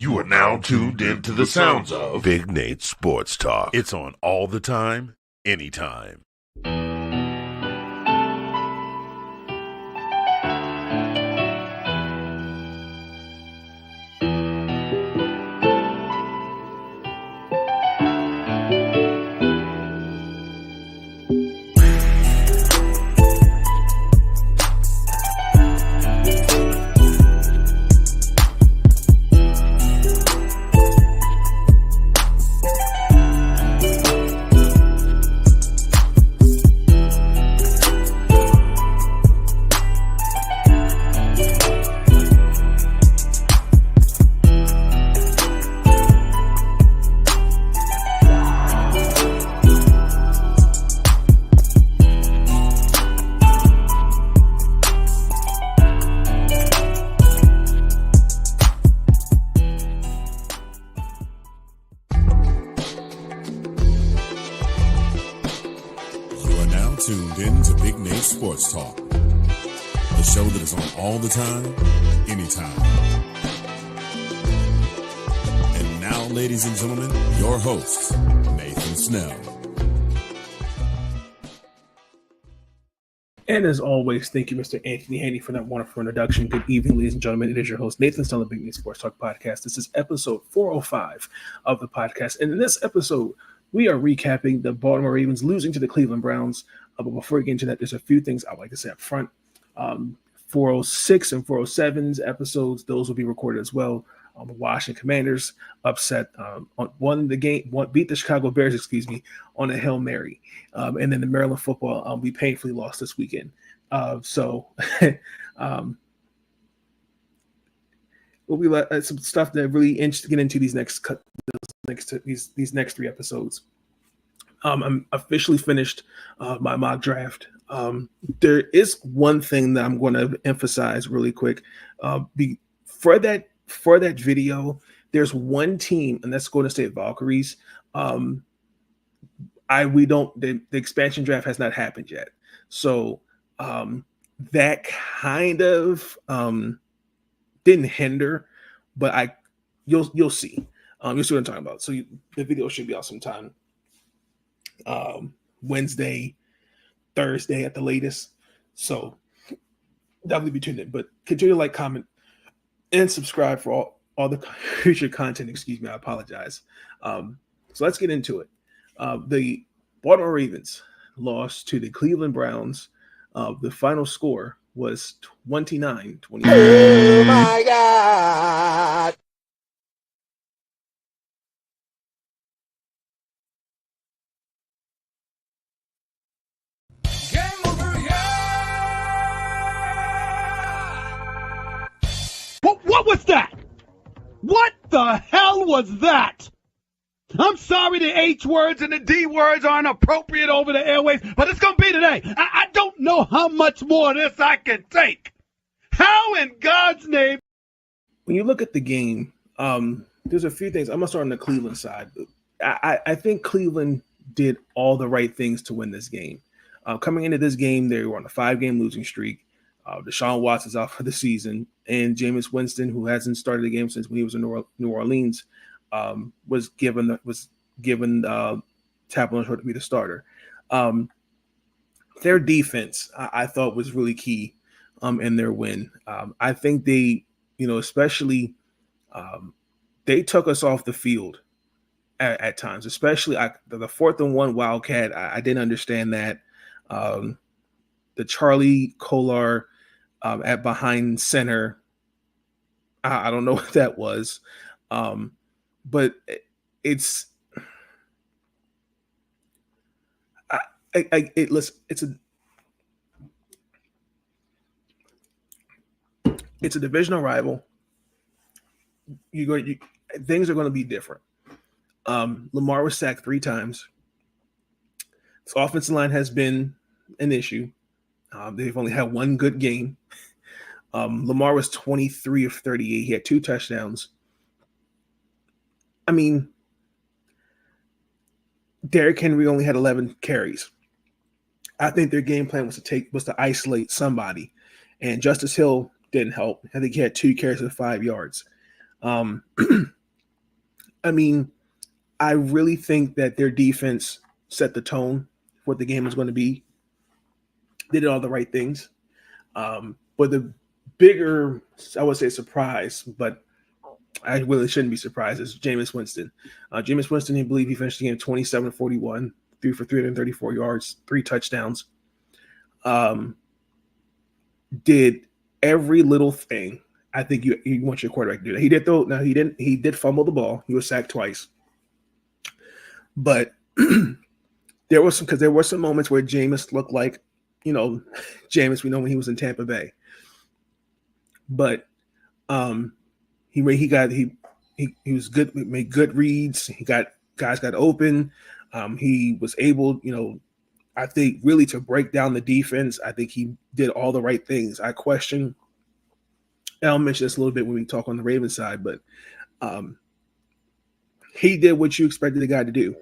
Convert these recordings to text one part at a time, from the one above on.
You are now tuned into the sounds of Big Nate Sports Talk. It's on all the time, anytime. Tuned in to Big Nate Sports Talk, the show that is on all the time, anytime. And now, ladies and gentlemen, your host, Nathan Snell. And as always, thank you, Mr. Anthony Haney, for that wonderful introduction. Good evening, ladies and gentlemen. It is your host, Nathan Snell of Big Nate Sports Talk Podcast. This is episode 405 of the podcast. And in this episode, we are recapping the Baltimore Ravens losing to the Cleveland Browns. But before we get into that, there's a few things I'd like to say up front. 406 and 407's episodes, those will be recorded as well. The Washington Commanders upset, beat the Chicago Bears, on a Hail Mary. And then the Maryland football, we painfully lost this weekend. We'll be some stuff that really interesting to get into these next three episodes. I'm officially finished my mock draft. There is one thing that I'm going to emphasize really quick. For that video, there's one team, and that's Golden State Valkyries. The expansion draft has not happened yet, so that kind of didn't hinder, but you'll see. You'll see what I'm talking about. So the video should be out sometime. Wednesday, Thursday at the latest. So definitely be tuned in. But continue to like, comment, and subscribe for all the future content. Excuse me, I apologize. So let's get into it. The Baltimore Ravens lost to the Cleveland Browns. The final score was 29-20. Oh my God! What was that? What the hell was that? I'm sorry the H words and the D words aren't appropriate over the airways, but it's going to be today. I don't know how much more of this I can take. How in God's name? When you look at the game, there's a few things. I'm going to start on the Cleveland side. I think Cleveland did all the right things to win this game. Coming into this game, they were on a 5-game losing streak. Deshaun Watson's out for the season, and Jameis Winston, who hasn't started the game since when he was in New Orleans, was given tap on the shoulder to be the starter. Their defense, I thought, was really key in their win. I think they, especially they took us off the field at times, especially the 4th and 1 Wildcat. I didn't understand that. The Charlie Kolar at behind center, I don't know what that was, but it's a divisional rival. Things are going to be different. Lamar was sacked 3 times. His offensive line has been an issue. They've only had one good game. Lamar was 23 of 38. He had 2 touchdowns. I mean, Derrick Henry only had 11 carries. I think their game plan was to isolate somebody, and Justice Hill didn't help. I think he had 2 carries for 5 yards. Um, I mean, I really think that their defense set the tone for what the game was going to be. They did all the right things. But the bigger, I would say, surprise, but I really shouldn't be surprised, is Jameis Winston. Jameis Winston, I believe he finished the game 27-41, threw for 334 yards, 3 touchdowns. Did every little thing I think you want your quarterback to do that. He did, though. Now, he didn't. He did fumble the ball. He was sacked twice. But there were some moments where Jameis looked like, Jameis we know when he was in Tampa Bay. But he was good, made good reads. Guys got open. He was able, I think, really to break down the defense. I think he did all the right things. I question, and I'll mention this a little bit when we talk on the Ravens side, but he did what you expected the guy to do.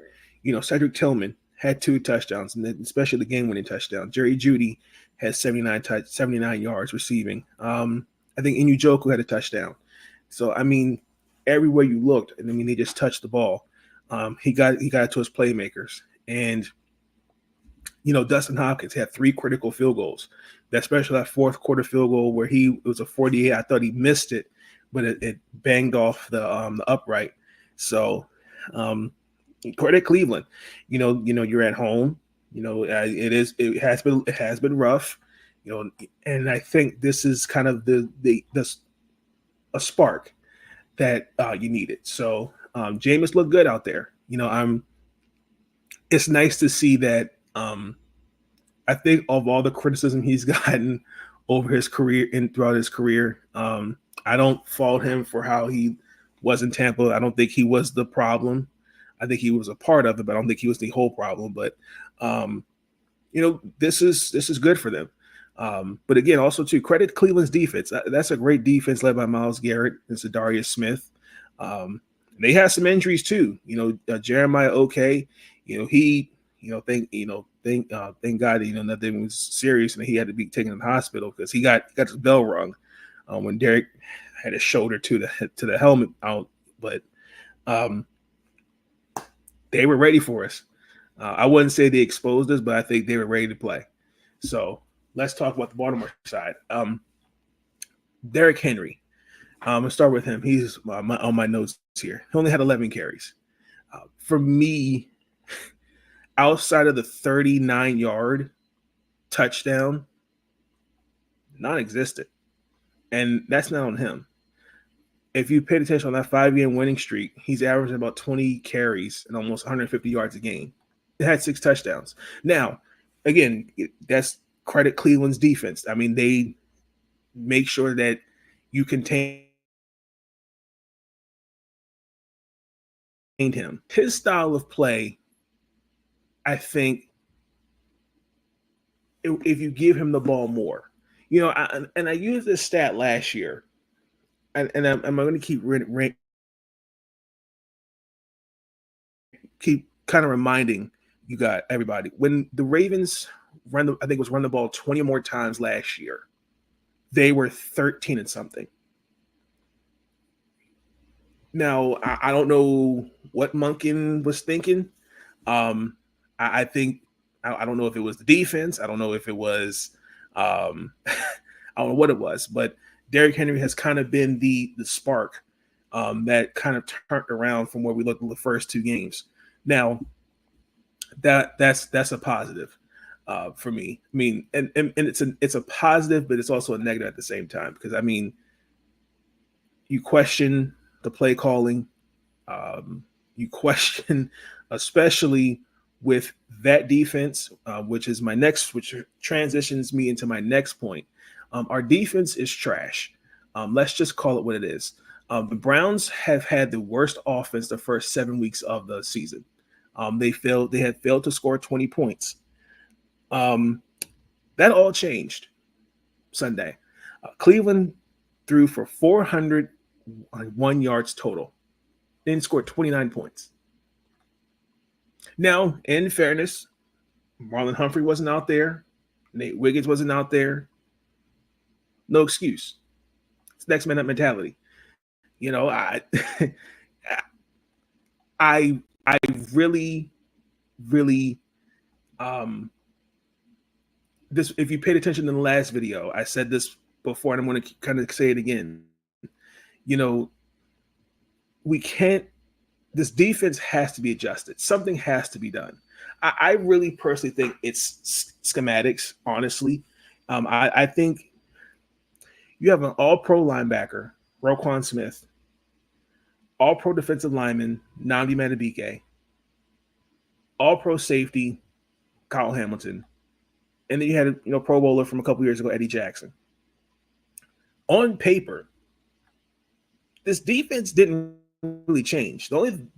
Cedric Tillman had 2 touchdowns, and especially the game-winning touchdown. Jerry Jeudy had 79 yards receiving. I think Njoku had a touchdown. So, I mean, everywhere you looked, and I mean, they just touched the ball. He got it to his playmakers. And, Dustin Hopkins had 3 critical field goals, especially that fourth quarter field goal where it was a 48. I thought he missed it, but it banged off the upright. So, credit Cleveland. You're at home. It has been rough. And I think this is kind of a spark that you needed. So Jameis looked good out there. It's nice to see that. I think of all the criticism he's gotten over his career and throughout his career, I don't fault him for how he was in Tampa. I don't think he was the problem. I think he was a part of it, but I don't think he was the whole problem. But this is good for them. But again, also to credit Cleveland's defense. That's a great defense led by Myles Garrett and Zadarius Smith. They had some injuries too. Jeremiah Okay. Thank God nothing was serious and he had to be taken to the hospital because he got his bell rung when Derek had his shoulder to the helmet out. But they were ready for us. I wouldn't say they exposed us, but I think they were ready to play. So let's talk about the Baltimore side. Derrick Henry. I'll start with him. He's on my notes here. He only had 11 carries. For me, outside of the 39-yard touchdown, non-existent. And that's not on him. If you paid attention on that 5-game winning streak, he's averaging about 20 carries and almost 150 yards a game. It had 6 touchdowns. Now, again, that's credit Cleveland's defense. I mean, they make sure that you contain him. His style of play, I think, if you give him the ball more, I used this stat last year, and I'm going to keep kind of reminding you got everybody when the Ravens run the ball 20 or more times last year, they were 13 and something. Now I don't know what Monken was thinking. I think I don't know if it was the defense. I don't know if it was I don't know what it was, but Derrick Henry has kind of been the spark that kind of turned around from where we looked in the first 2 games. Now that's a positive for me. I mean, and it's a positive, but it's also a negative at the same time because I mean, you question the play calling, you question, especially with that defense, which transitions me into my next point. Our defense is trash. Let's just call it what it is. The Browns have had the worst offense the first 7 weeks of the season. They had failed to score 20 points. That all changed Sunday. Cleveland threw for 401 yards total. Then scored 29 points. Now, in fairness, Marlon Humphrey wasn't out there. Nate Wiggins wasn't out there. No excuse. It's next man up mentality. You know, I really, really, this, if you paid attention to the last video, I said this before, and I'm going to kind of say it again. You know, we can't, this defense has to be adjusted. Something has to be done. I really personally think it's schematics, honestly. I think you have an all-pro linebacker, Roquan Smith, all-pro defensive lineman, Nnamdi Madubuike, all-pro safety, Kyle Hamilton, and then you had a Pro Bowler from a couple years ago, Eddie Jackson. On paper, this defense didn't really change. The only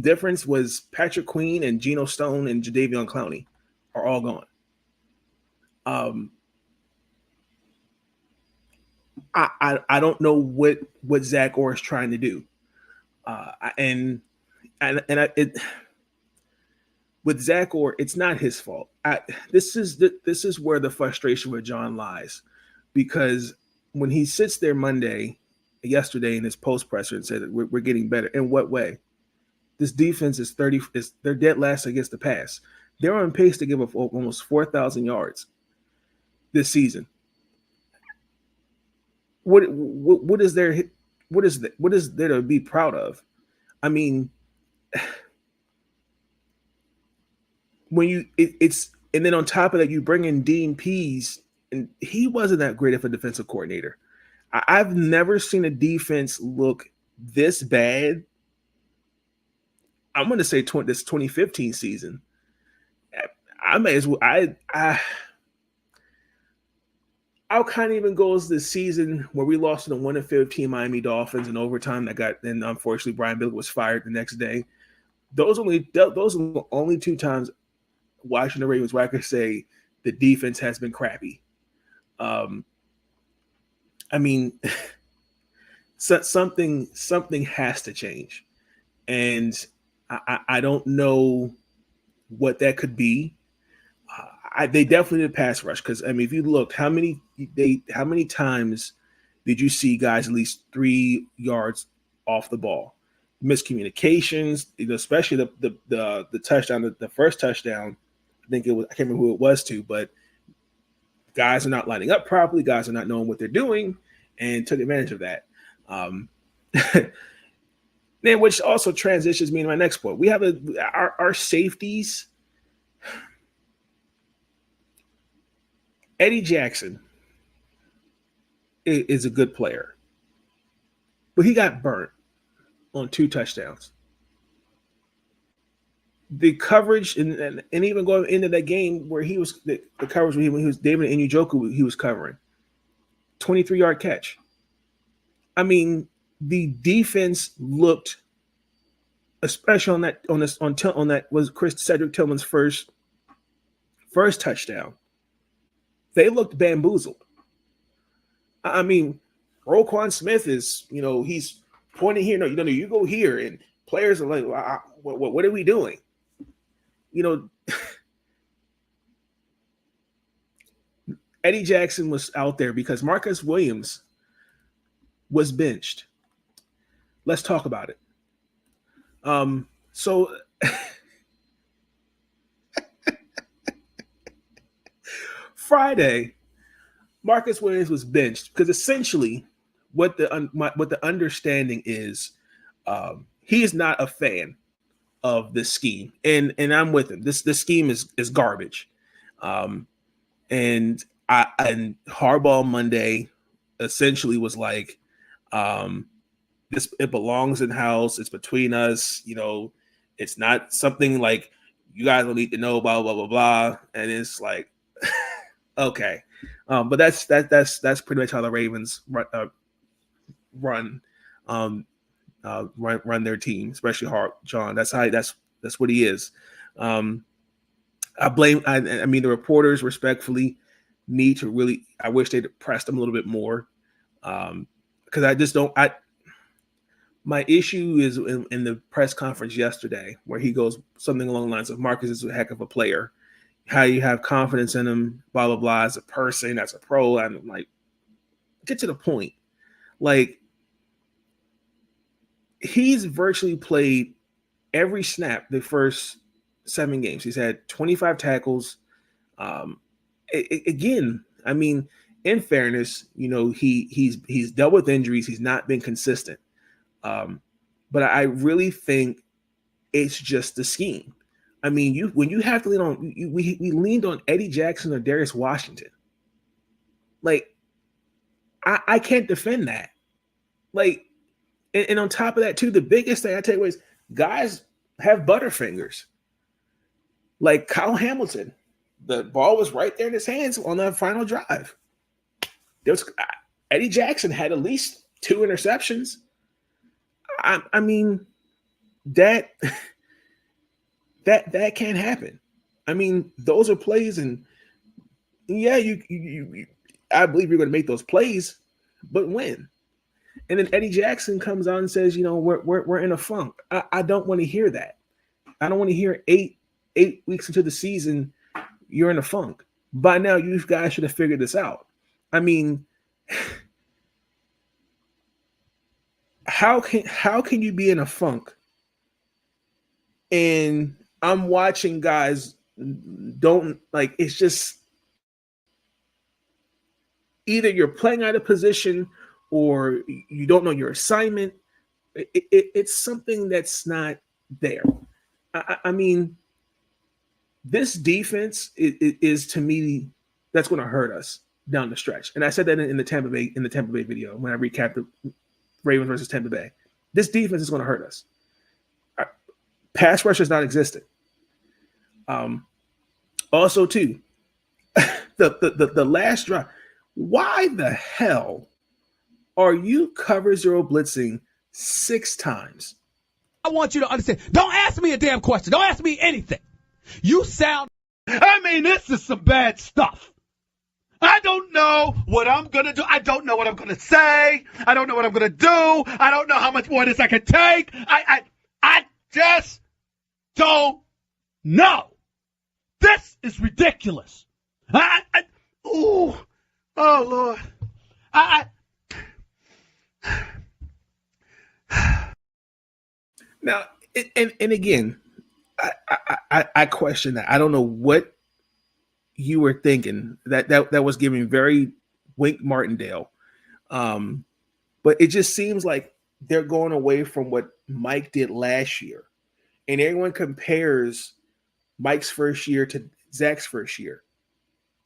difference was Patrick Queen and Geno Stone and Jadeveon Clowney are all gone. I don't know what Zach Orr is trying to do, with Zach Orr, it's not his fault. This is where the frustration with John lies, because when he sits there yesterday in his post presser and said that we're getting better. In what way? This defense they're dead last against the pass. They're on pace to give up almost 4,000 yards this season. What is there to be proud of? I mean, when and then on top of that, you bring in Dean Pease, and he wasn't that great of a defensive coordinator. I've never seen a defense look this bad. I'm going to say this 2015 season. I may as well. I'll kind of even go as the season where we lost to the 1-15 Miami Dolphins in overtime. Then unfortunately Brian Billick was fired the next day. Those are the only two times watching the Ravens where I could say the defense has been crappy. I mean, something has to change, and I don't know what that could be. They definitely did pass rush, because I mean, if you looked, how many times did you see guys at least 3 yards off the ball? Miscommunications, especially the touchdown, the first touchdown. I can't remember who it was to, but guys are not lining up properly. Guys are not knowing what they're doing, and took advantage of that. Then, which also transitions me to my next point. We have our safeties. Eddie Jackson is a good player, but he got burnt on 2 touchdowns. The coverage, and even going into that game where he was the coverage when he was David Njoku, he was covering 23-yard catch. I mean, the defense looked, especially on that was Cedric Tillman's first touchdown. They looked bamboozled. I mean, Roquan Smith is, he's pointing here. No, you go here, and players are like, what are we doing? Eddie Jackson was out there because Marcus Williams was benched. Let's talk about it. So Friday, Marcus Williams was benched because essentially what the understanding is, he is not a fan of this scheme, and I'm with him. This scheme is garbage, and Harbaugh Monday essentially was like, it belongs in house. It's between us. It's not something like you guys don't need to know. Blah blah blah blah. And it's like, okay, but that's pretty much how the Ravens run their team, especially John. That's what he is. I mean, the reporters respectfully need to really. I wish they'd pressed him a little bit more, because I just don't. My issue is in the press conference yesterday, where he goes something along the lines of Marcus is a heck of a player. How you have confidence in him, blah, blah, blah, as a person, as a pro. And I'm like, get to the point. Like, he's virtually played every snap the first 7 games. He's had 25 tackles. Again, I mean, in fairness, he's dealt with injuries. He's not been consistent. But I really think it's just the scheme. I mean, when you have to lean on, we leaned on Eddie Jackson or Darius Washington. Like, I can't defend that. Like, and on top of that too, the biggest thing I take away is guys have butterfingers. Like Kyle Hamilton, the ball was right there in his hands on that final drive. Eddie Jackson had at least 2 interceptions. I mean, that can't happen. I mean, those are plays, and yeah, you I believe you're going to make those plays, but when? And then Eddie Jackson comes out and says, we're in a funk. I don't want to hear that. I don't want to hear 8 weeks into the season you're in a funk. By now, you guys should have figured this out. I mean, how can you be in a funk? And I'm watching guys don't like. It's just either you're playing out of position or you don't know your assignment. It's something that's not there. I mean, this defense is to me that's going to hurt us down the stretch. And I said that in the Tampa Bay video when I recapped the Ravens versus Tampa Bay. This defense is going to hurt us. Pass rush is not existent. Also, too, the last drive. Why the hell are you cover zero blitzing 6 times? I want you to understand. Don't ask me a damn question. Don't ask me anything. You sound. I mean, this is some bad stuff. I don't know what I'm going to do. I don't know what I'm going to say. I don't know what I'm going to do. I don't know how much more of this I can take. I just don't know. This is ridiculous. Oh, Lord. Now, and again, I question that. I don't know what you were thinking. That was giving very Wink Martindale. But it just seems like they're going away from what Mike did last year. And everyone compares Mike's first year to Zach's first year.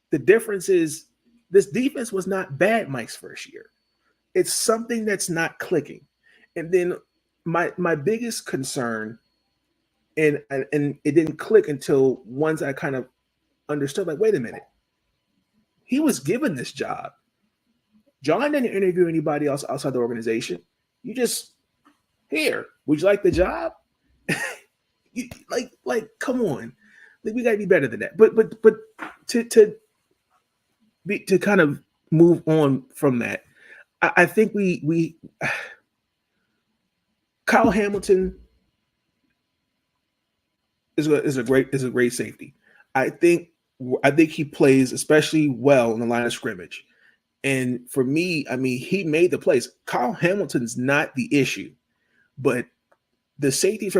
The difference is this defense was not bad Mike's first year. It's something that's not clicking. And then my biggest concern, and it didn't click until once I kind of understood, like, wait a minute. He was given this job. John didn't interview anybody else outside the organization. You just, here, would you like the job? Like, come on. Like, we got to be better than that. But to kind of move on from that, I think we Kyle Hamilton is a great safety. I think he plays especially well in the line of scrimmage. And for me, I mean, he made the plays. Kyle Hamilton's not the issue, but the safeties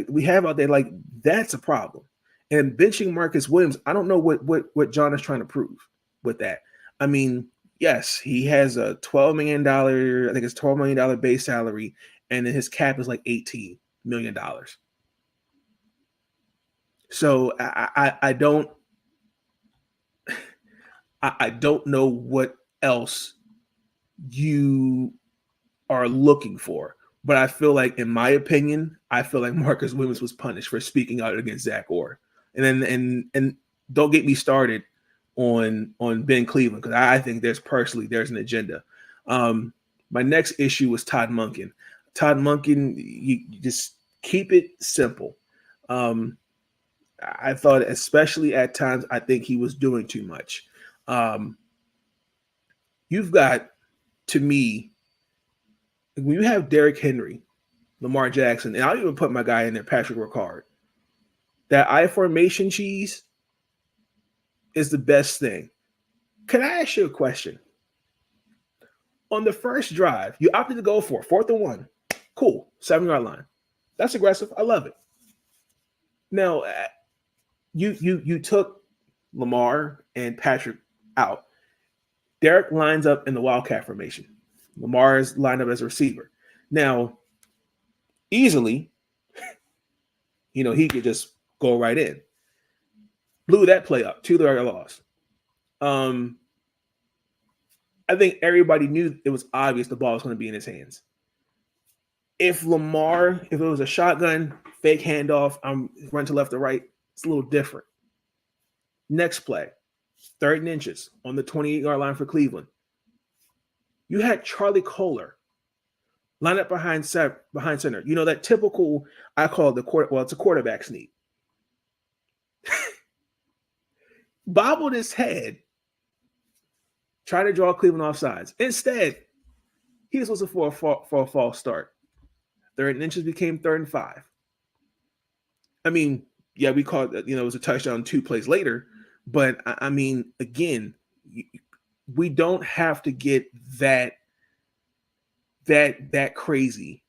we have out there, like, that's a problem. And benching Marcus Williams, I don't know what John is trying to prove with that. I mean, yes, he has a $12 million, I think it's $12 million base salary, and then his cap is like $18 million. So I don't know what else you are looking for. But I feel like, in my opinion, Marcus Williams was punished for speaking out against Zach Orr. And don't get me started on Ben Cleveland, because I think there's an agenda. My next issue was Todd Monken. Todd Monken, you just keep it simple. I thought, especially at times, I think he was doing too much. You've got, to me, when you have Derrick Henry, Lamar Jackson, and I'll even put my guy in there, Patrick Ricard, that I formation cheese is the best thing. Can I ask you a question? On the first drive, you opted to go for 4th and 1. Cool. 7-yard line. That's aggressive. I love it. Now, you took Lamar and Patrick out. Derek lines up in the Wildcat formation. Lamar is lined up as a receiver. Now, easily, he could just go right in. Blew that play up, 2-yard loss. I think everybody knew it was obvious the ball was going to be in his hands. If it was a shotgun, fake handoff, I'm run to left or right, it's a little different. Next play, 3rd and inches on the 28-yard line for Cleveland. You had Charlie Kohler line up behind center. That typical, I call it it's a quarterback sneak. Bobbled his head, tried to draw Cleveland off sides. Instead, he was supposed to for a false start. 3rd and inches became 3rd and 5. I mean, yeah, we called it, it was a touchdown 2 plays later. But I mean, again, we don't have to get that crazy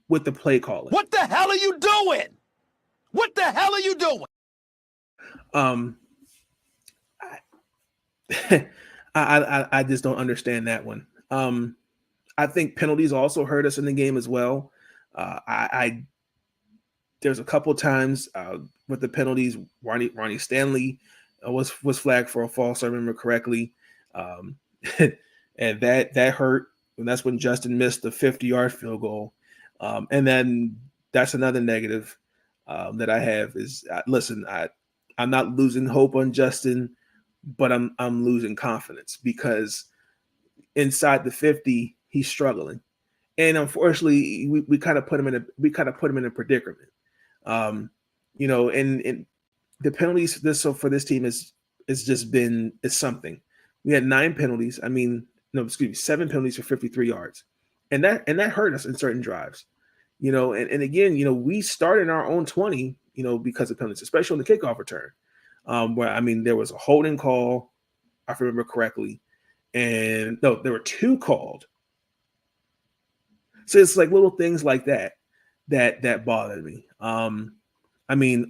with the play calling. What the hell are you doing? What the hell are you doing? I just don't understand that one. I think penalties also hurt us in the game as well. There's a couple times with the penalties, Ronnie Stanley was flagged for a false, I remember correctly. And that hurt. And that's when Justin missed the 50-yard field goal. And then that's another negative that I have is, listen, I'm not losing hope on Justin, but I'm losing confidence because inside the 50, he's struggling. And unfortunately, we kind of put him in a predicament. And the penalties for this team is something. We had 9 penalties. 7 penalties for 53 yards. And that hurt us in certain drives. And again, we started our own 20, because of penalties, especially on the kickoff return. Where there was a holding call, if I remember correctly. And no, there were 2 called. So it's like little things like that bothered me.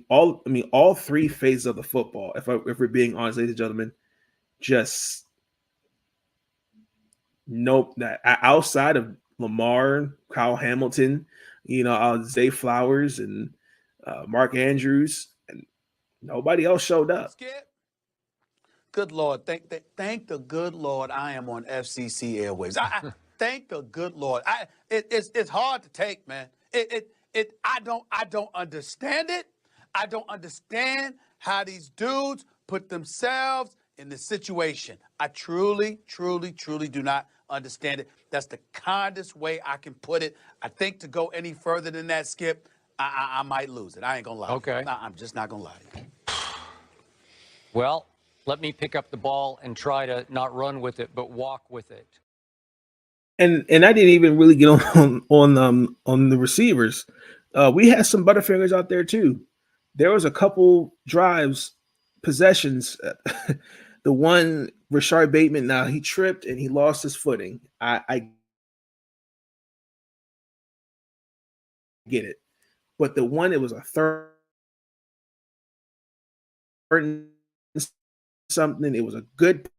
All 3 phases of the football, if we're being honest, ladies and gentlemen, just nope. That outside of Lamar, Kyle Hamilton, Zay Flowers and Mark Andrews, and nobody else showed up. Good Lord, thank the good Lord I am on FCC airwaves. I thank the good Lord. It's hard to take, man. I don't understand it. I don't understand how these dudes put themselves in the situation. I truly, truly, truly do not understand it. That's the kindest way I can put it. I think to go any further than that, Skip, I might lose it. I ain't gonna lie. Okay. I'm just not gonna lie to you. Well, let me pick up the ball and try to not run with it, but walk with it. And I didn't even really get on the receivers. We had some butterfingers out there too. There was a couple drives, possessions. The one Rashard Bateman, now he tripped and he lost his footing. I get it, but the one, it was a third something. It was a good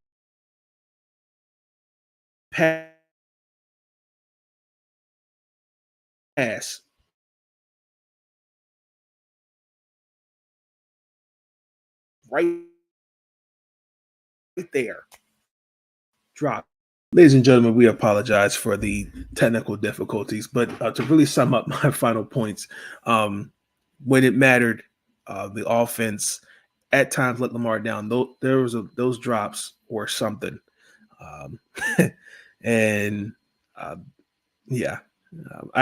pass. Right there. Drop. Ladies and gentlemen, we apologize for the technical difficulties, but to really sum up my final points, when it mattered, the offense at times let Lamar down. Those drops or something. I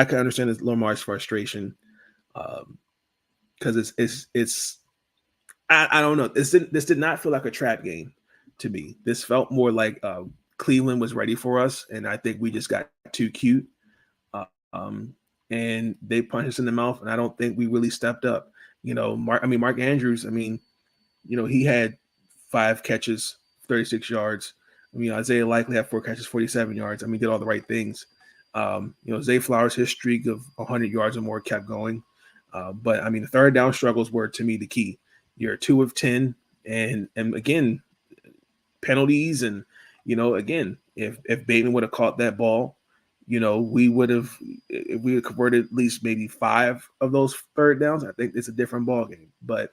can understand Lamar's frustration because it's I don't know. This did not feel like a trap game to me. This felt more like Cleveland was ready for us, and I think we just got too cute. And they punched us in the mouth, and I don't think we really stepped up. Mark Andrews, he had 5 catches, 36 yards. Isaiah Likely had 4 catches, 47 yards. Did all the right things. Zay Flowers, his streak of 100 yards or more kept going. But I mean, the third down struggles were, to me, the key. You're 2 of 10, and again, penalties, and again, if Bateman would have caught that ball, we would have, if we had converted at least maybe 5 of those third downs, I think it's a different ball game. But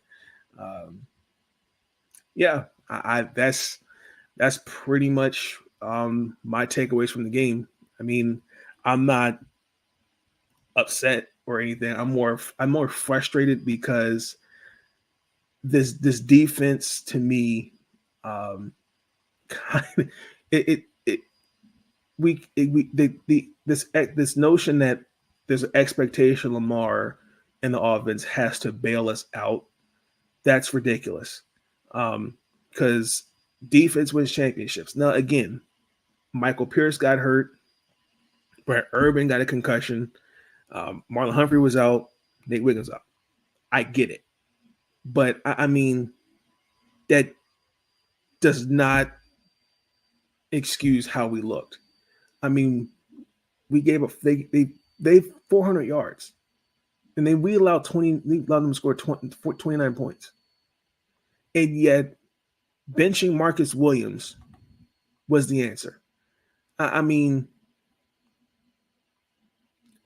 yeah, I that's pretty much my takeaways from the game. I mean, I'm not upset or anything. I'm more frustrated this defense, to me, kind of, this notion that there's an expectation Lamar and the offense has to bail us out. That's ridiculous. Because defense wins championships. Now, again, Michael Pierce got hurt. Brett Urban got a concussion. Marlon Humphrey was out. Nate Wiggins out. I get it. But, I mean, that does not excuse how we looked. I mean, we gave up they 400 yards, and then we allowed them to score 29 points, and yet benching Marcus Williams was the answer. I mean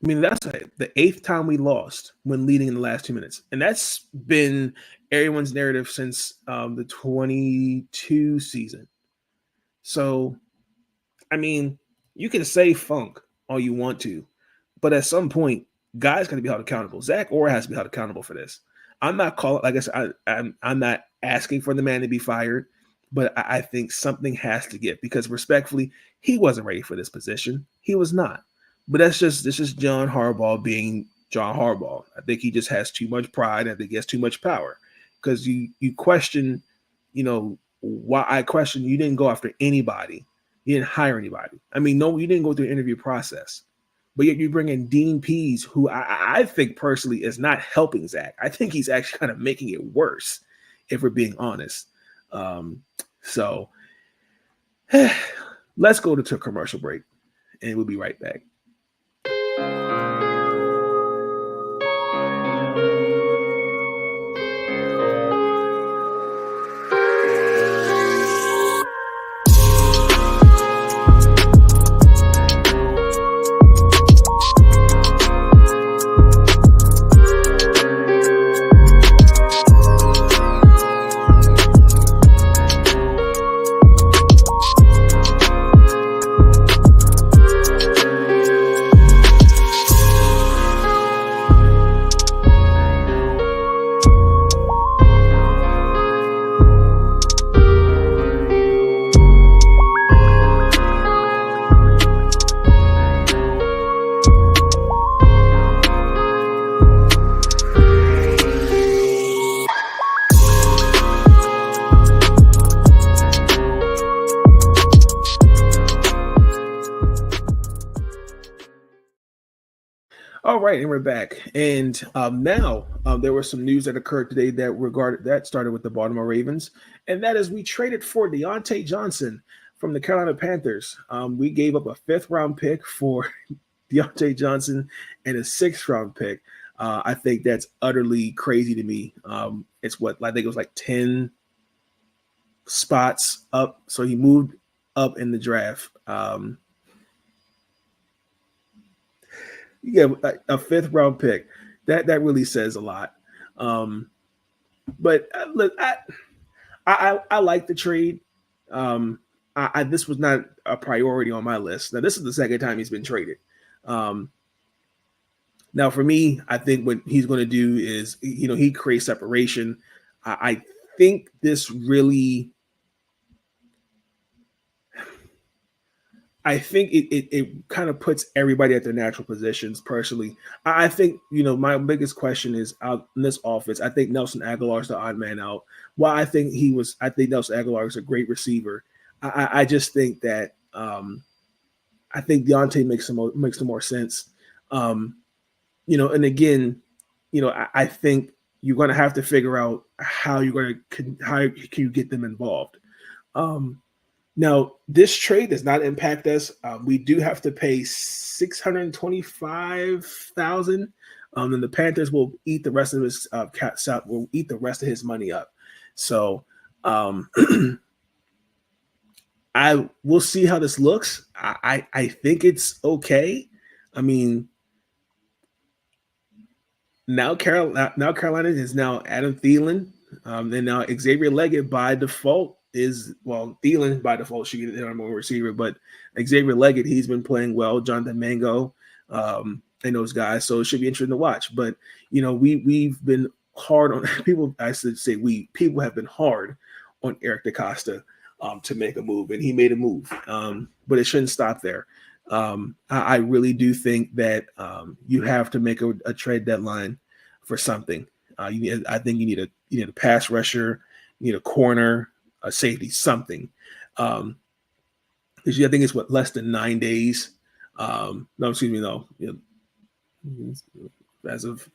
that's the 8th time we lost when leading in the last 2 minutes, and that's been everyone's narrative since the 22 season. So, I mean, you can say funk all you want to, but at some point, guys got to be held accountable. Zach Orr has to be held accountable for this. I'm not calling, like I said, I'm not asking for the man to be fired, but I think something has to give, because respectfully, he wasn't ready for this position. He was not. But this is John Harbaugh being John Harbaugh. I think he just has too much pride. I think he has too much power, because you question, why I question you didn't go after anybody. You didn't hire anybody. I mean, no, you didn't go through an interview process. But yet you bring in Dean Pease, who I think personally is not helping Zach. I think he's actually kind of making it worse, if we're being honest. So let's go to a commercial break, and we'll be right back. All right, and we're back. And now there was some news that occurred today that started with the Baltimore Ravens, and that is we traded for Deontay Johnson from the Carolina Panthers. We gave up a 5th-round pick for Deontay Johnson and a 6th-round pick. I think that's utterly crazy to me. I think it was like 10 spots up, so he moved up in the draft. Yeah, a 5th-round pick. That really says a lot. But look, I like the trade. This was not a priority on my list. Now, this is the second time he's been traded. Now, for me, I think what he's going to do is, he creates separation. I think this really. I think it kind of puts everybody at their natural positions. Personally, I think my biggest question is out in this offense. I think Nelson Aguilar is the odd man out. While I think Nelson Aguilar is a great receiver, I just think that I think Deontay makes some more sense. And again, I think you're going to have to figure out how can you get them involved. Now, this trade does not impact us. We do have to pay $625,000, and the Panthers will eat the rest of his will eat the rest of his money up. So, I will see how this looks. I think it's okay. I mean, now Carolina is now Adam Thielen, and now Xavier Leggett by default Thielen by default should get the number one receiver, but Xavier Leggett, he's been playing well. Jonathan Mango, and those guys, so it should be interesting to watch. But we've been hard on people. I should say people have been hard on Eric DeCosta to make a move, and he made a move, but it shouldn't stop there. I really do think that you have to make a trade deadline for something. I think you need a pass rusher, you need a corner, a safety, something. Because I think it's less than 9 days. As of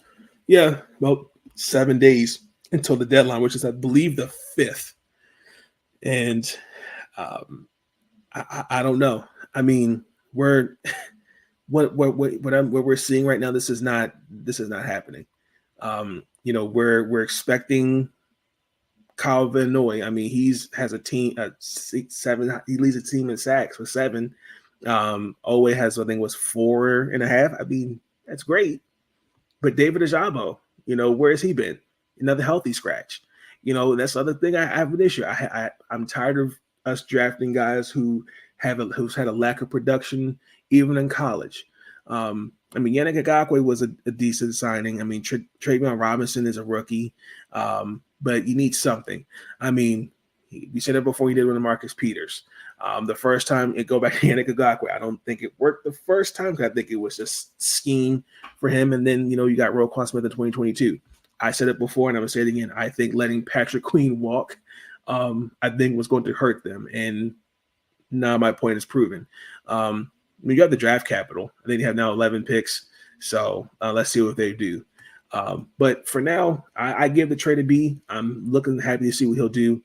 about 7 days until the deadline, which is I believe the 5th. And I don't know. I mean, what we're seeing right now, this is not happening. We're expecting Kyle Van Noy. I mean, he has a team at 7. He leads a team in sacks with 7. Owe has, I think, was 4.5. I mean, that's great. But David Ojabo, where has he been? Another healthy scratch. That's the other thing I have an issue. I'm tired of us drafting guys who's had a lack of production even in college. Yannick Ngakoue was a decent signing. I mean, Trayvon Robinson is a rookie, but you need something. I mean, we said it before. He did with Marcus Peters. The first time it go back to Yannick Ngakoue, I don't think it worked the first time because I think it was just scheme for him. And then you got Roquan Smith in 2022. I said it before, and I'm gonna say it again. I think letting Patrick Queen walk, I think was going to hurt them. And now my point is proven. You got the draft capital. I think they have now 11 picks. So let's see what they do. But for now, I give the trade a B. I'm looking happy to see what he'll do.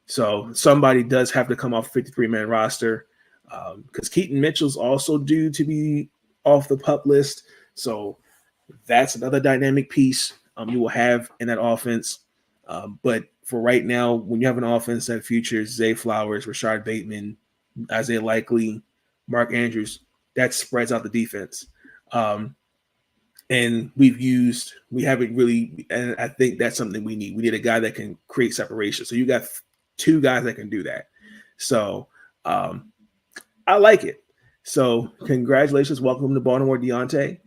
So somebody does have to come off 53-man roster because Keaton Mitchell's also due to be off the PUP list. So that's another dynamic piece you will have in that offense. But for right now, when you have an offense that features Zay Flowers, Rashard Bateman, Isaiah Likely, Mark Andrews, that spreads out the defense. And we haven't really, and I think that's something we need. We need a guy that can create separation. So you got 2 guys that can do that. So I like it. So congratulations. Welcome to Baltimore, Deontay.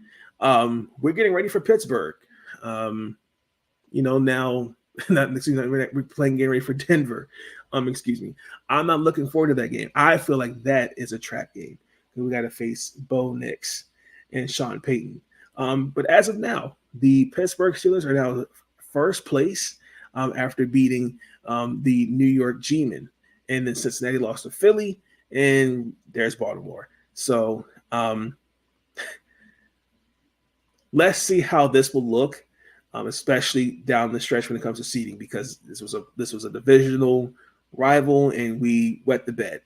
We're getting ready for Pittsburgh. Now we're getting ready for Denver. Excuse me. I'm not looking forward to that game. I feel like that is a trap game. We got to face Bo Nix and Sean Payton. But as of now, the Pittsburgh Steelers are now first place after beating the New York G-Men. And then Cincinnati lost to Philly, and there's Baltimore. So let's see how this will look, especially down the stretch when it comes to seeding, because this was a divisional rival, and we wet the bed.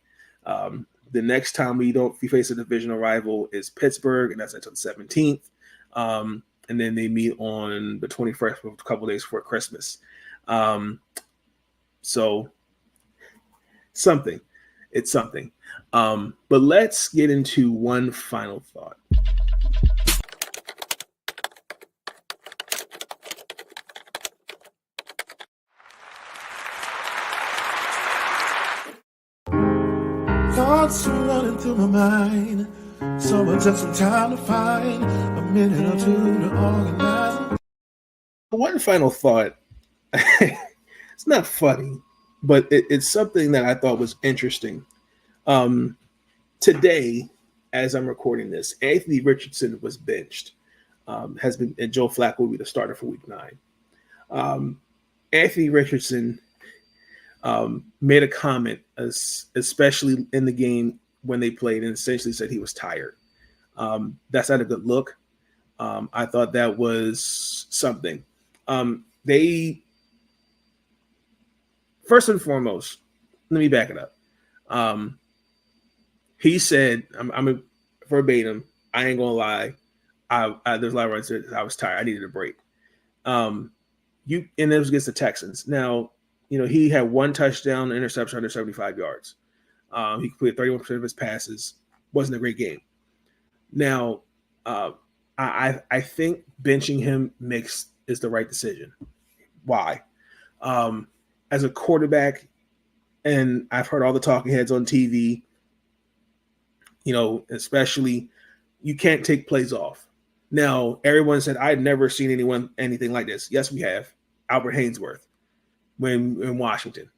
The next time we face a divisional rival is Pittsburgh, and that's until the 17th. And then they meet on the 21st, a couple days before Christmas. So it's something. But let's get into one final thought. Thoughts are running through my mind. Someone took some time to find a minute or two to organize. One final thought. It's not funny, but it's something that I thought was interesting. Today, as I'm recording this, Anthony Richardson was benched. And Joe Flacco will be the starter for Week 9. Anthony Richardson made a comment, especially in the game when they played, and essentially said he was tired. That's not a good look. I thought that was something. They first and foremost, let me back it up. He said, I'm a verbatim, I ain't gonna lie. There's a lot of runs that I was tired. I needed a break. And it was against the Texans. Now, he had one touchdown, interception, 175 yards. He completed 31% of his passes. Wasn't a great game. Now, I think benching him is the right decision. Why? As a quarterback, and I've heard all the talking heads on TV, especially, you can't take plays off. Now, everyone said, I'd never seen anything like this. Yes, we have. Albert Haynesworth, when in Washington,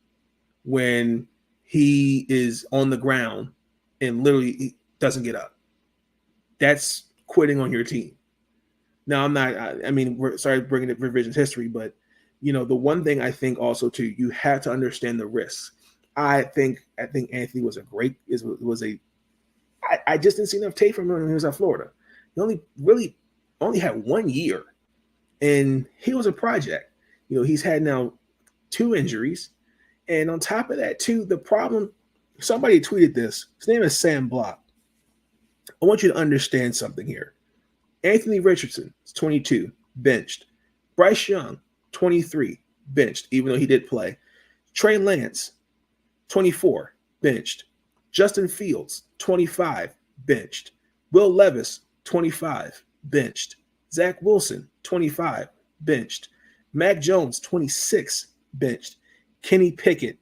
when he is on the ground and literally he doesn't get up. That's quitting on your team. Now, we're sorry bringing up revisionist history, but, the one thing I think also, too, you have to understand the risks. I think Anthony was I just didn't see enough tape from him when he was at Florida. He only had 1 year, and he was a project. He's had now 2 injuries, and on top of that, too, the problem. Somebody tweeted this. His name is Sam Block. I want you to understand something here. Anthony Richardson is 22, benched. Bryce Young, 23, benched, even though he did play. Trey Lance, 24, benched. Justin Fields, 25, benched. Will Levis, 25, benched. Zach Wilson, 25, benched. Mac Jones, 26, benched. Kenny Pickett,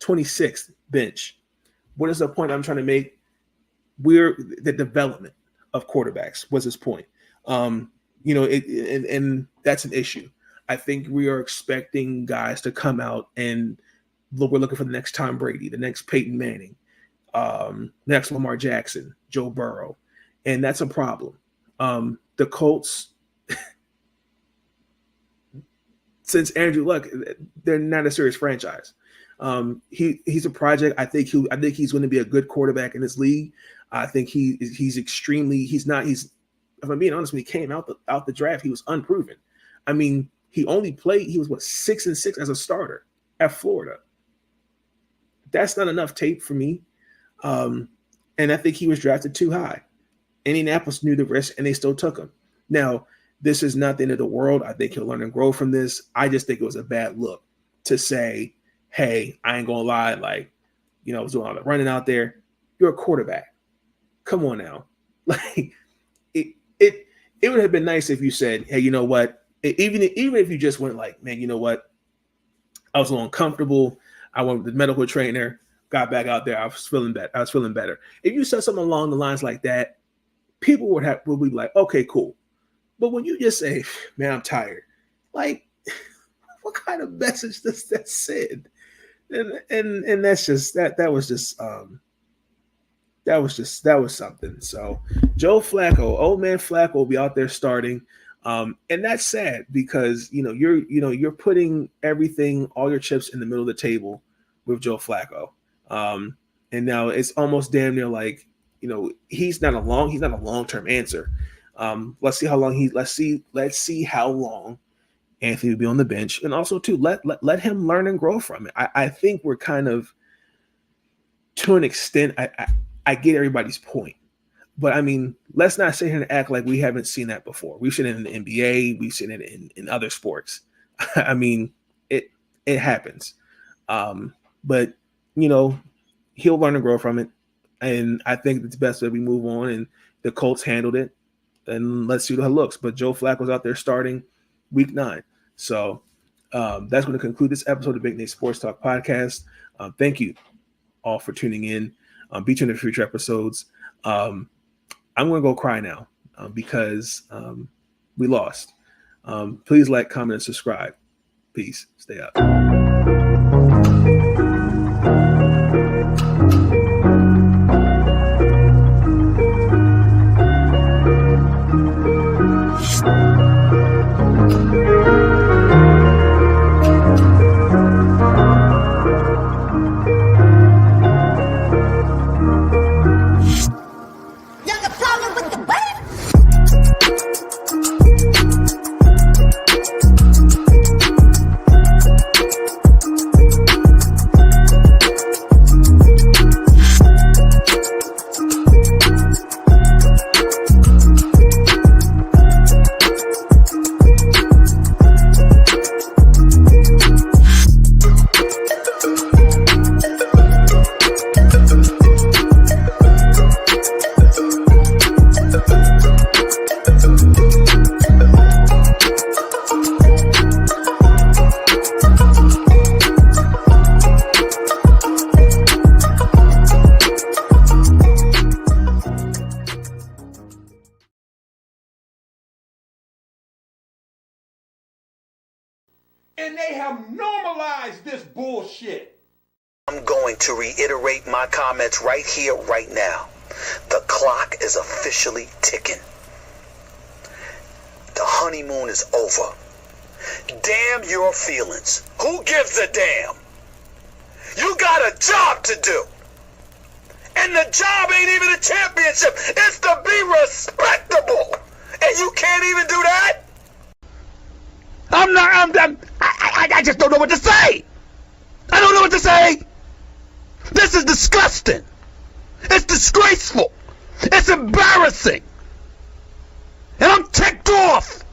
26, bench. What is the point I'm trying to make? The development of quarterbacks was his point. And that's an issue. I think we are expecting guys to come out and we're looking for the next Tom Brady, the next Peyton Manning, next Lamar Jackson, Joe Burrow. And that's a problem. The Colts, since Andrew Luck, they're not a serious franchise. He's a project. I think he's going to be a good quarterback in this league. I think if I'm being honest, when he came out the draft, he was unproven. I mean, he was 6-6 as a starter at Florida. That's not enough tape for me. And I think he was drafted too high. Indianapolis knew the risk and they still took him. Now, this is not the end of the world. I think he'll learn and grow from this. I just think it was a bad look to say, hey, I ain't gonna lie, I was doing all the running out there. You're a quarterback. Come on now. It would have been nice if you said, hey, you know what? Even if you just went man, you know what? I was a little uncomfortable. I went with the medical trainer, got back out there. I was feeling better. If you said something along the lines like that, people would be like, okay, cool. But when you just say, man, I'm tired, what kind of message does that send? And that's just that was something. So Joe Flacco, old man Flacco, will be out there starting, and that's sad because you're putting everything, all your chips in the middle of the table with Joe Flacco, and now it's almost damn near he's not a long-term answer. Let's see how long Anthony will be on the bench, and also too let him learn and grow from it. I think we're kind of, to an extent, I get everybody's point, but I mean, let's not sit here and act like we haven't seen that before. We've seen it in the NBA, we've seen it in other sports. I mean, it happens, but he'll learn and grow from it, and I think it's best that we move on. And the Colts handled it, and let's see how it looks. But Joe Flacco's out there starting Week 9. So that's going to conclude this episode of Big Nate Sports Talk Podcast. Thank you all for tuning in. Be tuned to future episodes. I'm going to go cry now because we lost. Please like, comment, and subscribe. Peace. Stay up. And they have normalized this bullshit. I'm going to reiterate my comments right here, right now. The clock is officially ticking. The honeymoon is over. Damn your feelings. Who gives a damn? You got a job to do. And the job ain't even a championship. It's to be respectable. And you can't even do that? I just don't know what to say. I don't know what to say. This is disgusting. It's disgraceful. It's embarrassing. And I'm ticked off.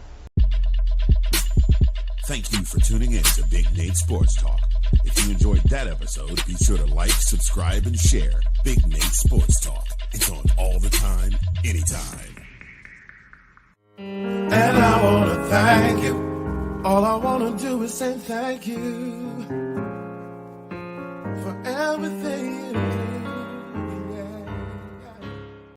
Thank you for tuning in to Big Nate Sports Talk. If you enjoyed that episode, be sure to like, subscribe, and share Big Nate Sports Talk. It's on all the time, anytime. And I want to thank you. All I want to do is say thank you for everything you do.